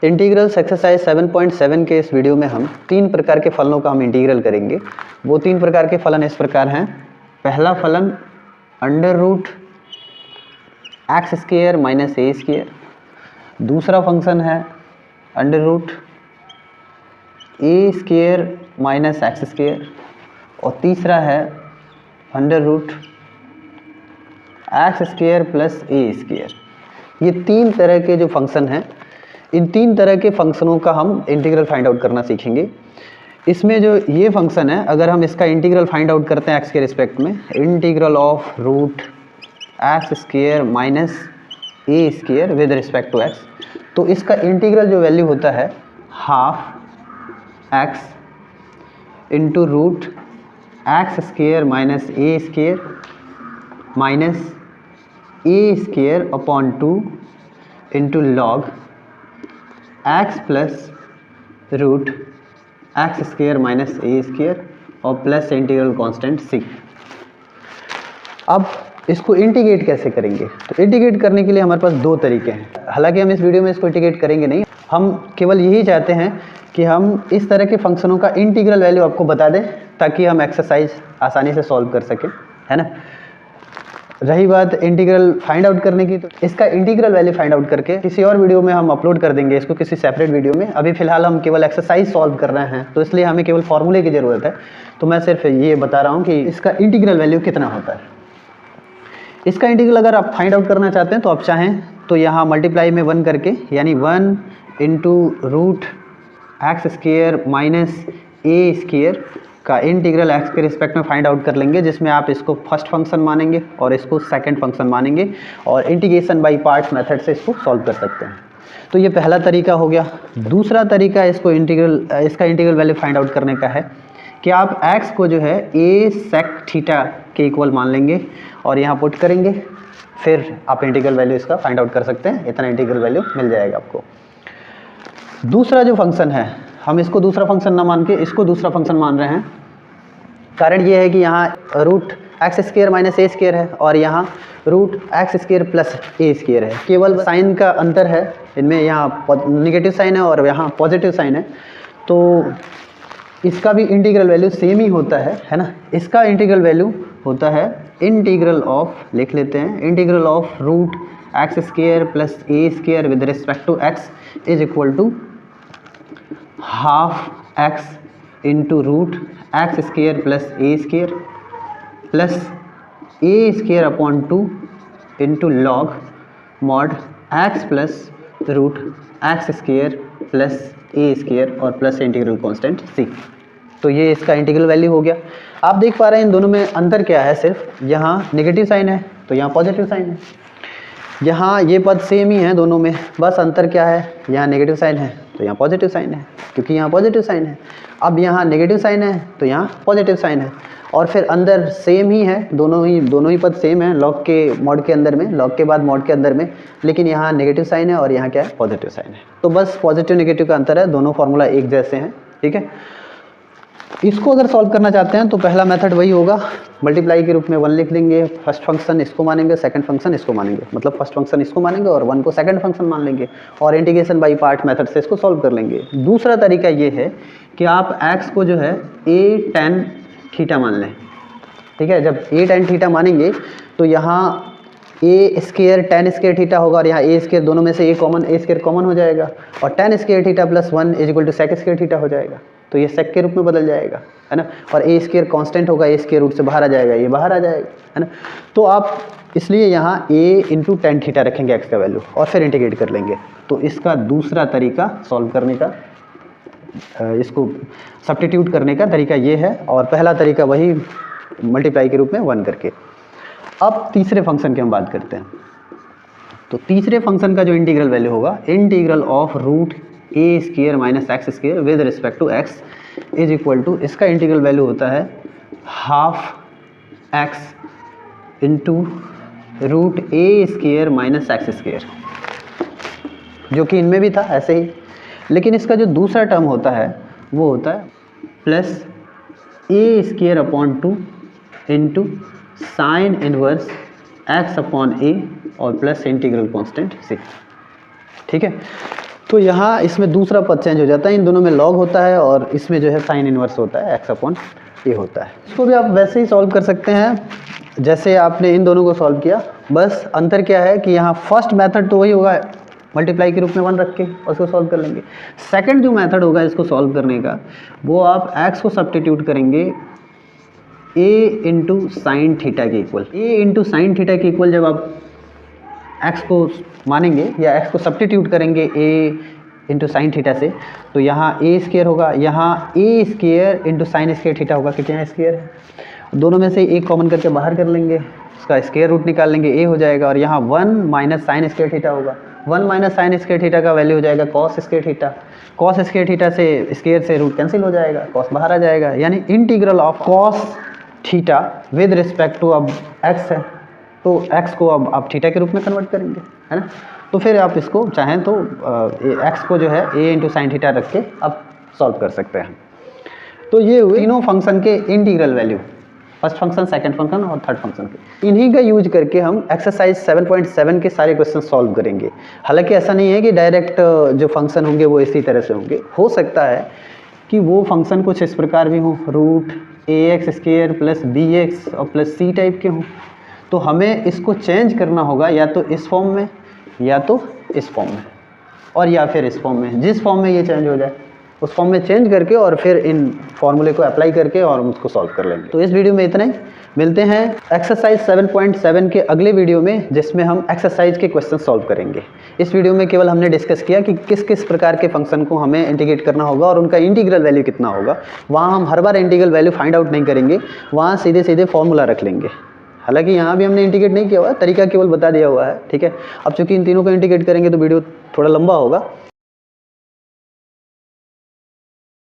Integrals exercise 7.7 के इस video में हम 3 प्रकार के फलनों का हम इंटीग्रल करेंगे। वो 3 प्रकार के फलन इस प्रकार हैं। पहला फलन under root x square minus a square, दूसरा फंक्शन है under root a square minus x square, और तीसरा है under root x square plus a square. ये 3 तरह के जो फंक्शन हैं, इन 3 तरह के फंक्शनों का हम इंटीग्रल फाइंड आउट करना सीखेंगे। इसमें जो ये फंक्शन है, अगर हम इसका इंटीग्रल फाइंड आउट करते हैं एक्स के रिस्पेक्ट में, integral of root x square minus a square with respect to x, तो इसका इंटीग्रल जो वैल्यू होता है half x into root x square minus a square minus a square upon 2 into log x plus root x square minus a square और plus integral constant C. अब इसको integrate कैसे करेंगे? तो इंटीग्रेट करने के लिए हमारे पास 2 तरीके हैं। हालांकि हम इस वीडियो में इसको इंटीग्रेट करेंगे नहीं, हम केवल यही चाहते हैं कि हम इस तरह के फंक्शनों का इंटीग्रल वैल्यू आपको बता दें ताकि हम एक्सरसाइज आसानी से सॉल्व कर सकें, है ना। रही बात इंटीग्रल फाइंड आउट करने की, तो इसका इंटीग्रल वैल्यू फाइंड आउट करके किसी और वीडियो में हम अपलोड कर देंगे इसको, किसी सेपरेट वीडियो में। अभी फिलहाल हम केवल एक्सरसाइज सॉल्व कर रहे हैं, तो इसलिए हमें केवल फॉर्मूले की ज़रूरत है। तो मैं सिर्फ ये बता रहा हूँ कि इसका इंटीग्रल वैल्यू कितना होता है। इसका इंटीग्रल अगर आप फाइंड आउट करना चाहते हैं तो आप चाहें तो यहाँ मल्टीप्लाई में 1 करके, यानी 1 into root x square minus a square का इंटीग्रल एक्स के रिस्पेक्ट में फाइंड आउट कर लेंगे, जिसमें आप इसको फर्स्ट फंक्शन मानेंगे और इसको सेकंड फंक्शन मानेंगे और इंटीग्रेशन बाय पार्ट्स मेथड से इसको सॉल्व कर सकते हैं। तो ये पहला तरीका हो गया। दूसरा तरीका इसका इंटीग्रल वैल्यू फाइंड आउट करने का है कि आप x को जो है a sec थीटा के इक्वल मान लेंगे और यहाँ पुट करेंगे, फिर आप इंटीग्रल वैल्यू इसका फाइंड आउट कर सकते हैं। इतना इंटीग्रल वैल्यू मिल जाएगा आपको। दूसरा जो फंक्शन है, हम इसको दूसरा फंक्शन ना मान के इसको दूसरा फंक्शन मान रहे हैं। कारण ये है कि यहाँ root x square minus a square है और यहाँ root x square plus a square है। केवल साइन का अंतर है इनमें, यहाँ निगेटिव साइन है और यहाँ पॉजिटिव साइन है, तो इसका भी इंटीग्रल वैल्यू सेम ही होता है ना। इसका इंटीग्रल वैल्यू होता है इंटीग्रल ऑफ, लिख लेते हैं, integral of root x square plus a square with respect to x is equal to half x into root x square plus a square upon 2 into log mod x plus root x square plus a square और plus integral constant c. तो ये इसका integral value हो गया। आप देख पा रहे हैं इन दोनों में अंतर क्या है, सिर्फ यहाँ नेगेटिव साइन है तो यहाँ पॉजिटिव साइन है। यहाँ ये पद सेम ही है दोनों में, बस अंतर क्या है, यहाँ नेगेटिव साइन है तो यहाँ पॉजिटिव साइन है, क्योंकि यहाँ पॉजिटिव साइन है। अब यहाँ नेगेटिव साइन है तो यहाँ पॉजिटिव साइन है, और फिर अंदर सेम ही है, दोनों ही पद सेम है लॉग के मॉड के अंदर में, लॉग के बाद मॉड के अंदर में, लेकिन यहाँ नेगेटिव साइन है और यहाँ क्या है, पॉजिटिव साइन है। तो बस पॉजिटिव नेगेटिव का अंतर है, दोनों फार्मूला एक जैसे हैं, ठीक है। इसको अगर सॉल्व करना चाहते हैं तो पहला मेथड वही होगा, मल्टीप्लाई के रूप में 1 लिख लेंगे, फर्स्ट फंक्शन इसको मानेंगे, सेकंड फंक्शन इसको मानेंगे, मतलब फर्स्ट फंक्शन इसको मानेंगे और 1 को सेकंड फंक्शन मान लेंगे और इंटीग्रेशन बाय पार्ट मेथड से इसको सॉल्व कर लेंगे। दूसरा तरीका ये है कि आप x को जो है a tan थीटा मान लें, ठीक है। जब a tan थीटा मानेंगे तो यहाँ a square tan square theta होगा और यहाँ a स्क्वायर, दोनों में से a स्क्वायर कॉमन हो जाएगा और tan square theta plus 1 is equal to sec square theta हो जाएगा, तो ये सेक के रूप में बदल जाएगा, है ना। और ए स्क्वायर कांस्टेंट होगा, ए स्क्वायर रूट से बाहर आ जाएगा, ये बाहर आ जाएगा, है ना। तो आप इसलिए यहाँ a इंटू टेन थीटा रखेंगे x का वैल्यू और फिर इंटीग्रेट कर लेंगे। तो इसका दूसरा तरीका सॉल्व करने का, इसको सब्स्टिट्यूट करने का तरीका ये है, और पहला तरीका वही मल्टीप्लाई के रूप में 1 करके। अब तीसरे फंक्शन की हम बात करते हैं। तो तीसरे फंक्शन का जो इंटीग्रल वैल्यू होगा, integral of root a square minus x square with respect to x is equal to, इसका इंटीग्रल वैल्यू होता है half x into root a square minus x square, जो कि इनमें भी था ऐसे ही, लेकिन इसका जो दूसरा टर्म होता है वो होता है plus a square upon 2 into sine inverse x upon a और प्लस इंटीग्रल कांस्टेंट सी, ठीक है। तो यहाँ इसमें दूसरा पद चेंज हो जाता है, इन दोनों में लॉग होता है और इसमें जो है साइन इनवर्स होता है, x अपॉन ए होता है। इसको भी आप वैसे ही सॉल्व कर सकते हैं जैसे आपने इन दोनों को सॉल्व किया, बस अंतर क्या है कि यहाँ फर्स्ट मेथड तो वही होगा, मल्टीप्लाई के रूप में 1 रख के और उसको सॉल्व कर लेंगे। सेकंड जो मेथड होगा इसको सॉल्व करने का, वो आप x को सब्स्टिट्यूट करेंगे a इंटू साइन थीटा के equal. a into sine theta के इक्वल जब आप x को मानेंगे या x को सब्स्टिट्यूट करेंगे a इंटू साइन थीटा से, तो यहाँ a स्क्वायर होगा, यहाँ a square into sine square theta होगा, क्योंकि यहाँ स्क्वायर है, दोनों में से एक कॉमन करके बाहर कर लेंगे, इसका स्क्वायर रूट निकाल लेंगे, a हो जाएगा, और यहाँ 1 माइनस साइन स्क्वायर थीटा होगा, 1 माइनस साइन स्क्वायर थीटा का वैल्यू हो जाएगा cos square theta, cos square theta से स्क्वायर से रूट कैंसिल हो जाएगा, कॉस बाहर आ जाएगा, यानी integral of cos theta with respect to अब x है, तो x को अब आप थीटा के रूप में कन्वर्ट करेंगे, है ना। तो फिर आप इसको चाहें तो x को जो है a इंटू साइन थीटा रख के आप सॉल्व कर सकते हैं। तो ये हुए तीनों फंक्शन के integral value, first function, second function और थर्ड फंक्शन के। इन्हीं का यूज करके हम एक्सरसाइज 7.7 के सारे क्वेश्चन सॉल्व करेंगे। हालांकि ऐसा नहीं है कि डायरेक्ट जो फंक्शन होंगे वो इसी तरह से होंगे, हो सकता है कि वो फंक्शन कुछ इस प्रकार भी हों, root ax square plus bx और प्लस c टाइप के हों, तो हमें इसको चेंज करना होगा या तो इस फॉर्म में या तो इस फॉर्म में और या फिर इस फॉर्म में, जिस फॉर्म में ये चेंज हो जाए उस फॉर्म में चेंज करके और फिर इन फॉर्मूले को अप्लाई करके और हम उसको सॉल्व कर लेंगे। तो इस वीडियो में इतना ही, मिलते हैं एक्सरसाइज 7.7 के अगले वीडियो में जिसमें हम एक्सरसाइज के क्वेश्चन सॉल्व करेंगे। इस वीडियो में केवल हमने डिस्कस किया कि किस किस प्रकार के फंक्शन को हमें इंटीग्रेट करना होगा और उनका इंटीग्रल वैल्यू कितना होगा। वहाँ हम हर बार इंटीग्रल वैल्यू फाइंड आउट नहीं करेंगे, वहाँ सीधे सीधे फॉर्मूला रख लेंगे। हालांकि यहाँ भी हमने इंटीग्रेट नहीं किया हुआ है, तरीका केवल बता दिया हुआ है, ठीक है। अब चूंकि इन तीनों को इंटीग्रेट करेंगे तो वीडियो थोड़ा लंबा होगा,